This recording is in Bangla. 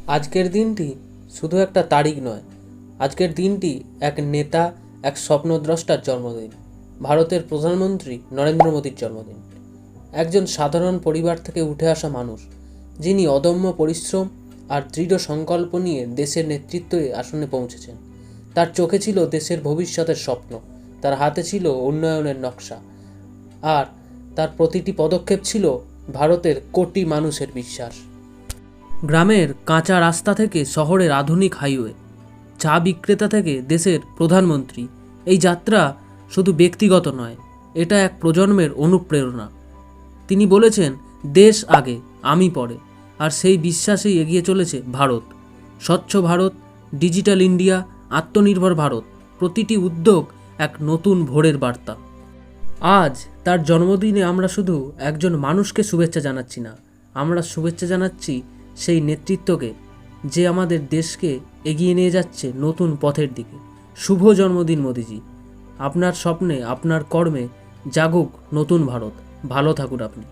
আজকের দিনটি শুধু একটা তারিখ নয়, আজকের দিনটি এক নেতা, এক স্বপ্নদ্রষ্টার জন্মদিন। ভারতের প্রধানমন্ত্রী নরেন্দ্র মোদীর জন্মদিন। একজন সাধারণ পরিবার থেকে উঠে আসা মানুষ, যিনি অদম্য পরিশ্রম আর দৃঢ় সংকল্প নিয়ে দেশের নেতৃত্বে আসনে পৌঁছেছেন। তার চোখে ছিল দেশের ভবিষ্যতের স্বপ্ন, তার হাতে ছিল উন্নয়নের নকশা, আর তার প্রতিটি পদক্ষেপ ছিল ভারতের কোটি মানুষের বিশ্বাস। গ্রামের কাঁচা রাস্তা থেকে শহরের আধুনিক হাইওয়ে, চা বিক্রেতা থেকে দেশের প্রধানমন্ত্রী, এই যাত্রা শুধু ব্যক্তিগত নয়, এটা এক প্রজন্মের অনুপ্রেরণা। তিনি বলেছেন, দেশ আগে, আমি পরে, আর সেই বিশ্বাসেই এগিয়ে চলেছে ভারত। স্বচ্ছ ভারত, ডিজিটাল ইন্ডিয়া, আত্মনির্ভর ভারত, প্রতিটি উদ্যোগ এক নতুন ভোরের বার্তা। আজ তার জন্মদিনে আমরা শুধু একজন মানুষকে শুভেচ্ছা জানাচ্ছি না, আমরা শুভেচ্ছা জানাচ্ছি সেই নেতৃত্বকে, যে আমাদের দেশকে এগিয়ে নিয়ে যাচ্ছে নতুন পথের দিকে। শুভ জন্মদিন মোদিজি। আপনার স্বপ্নে, আপনার কর্মে জাগুক নতুন ভারত। ভালো থাকুন আপনি।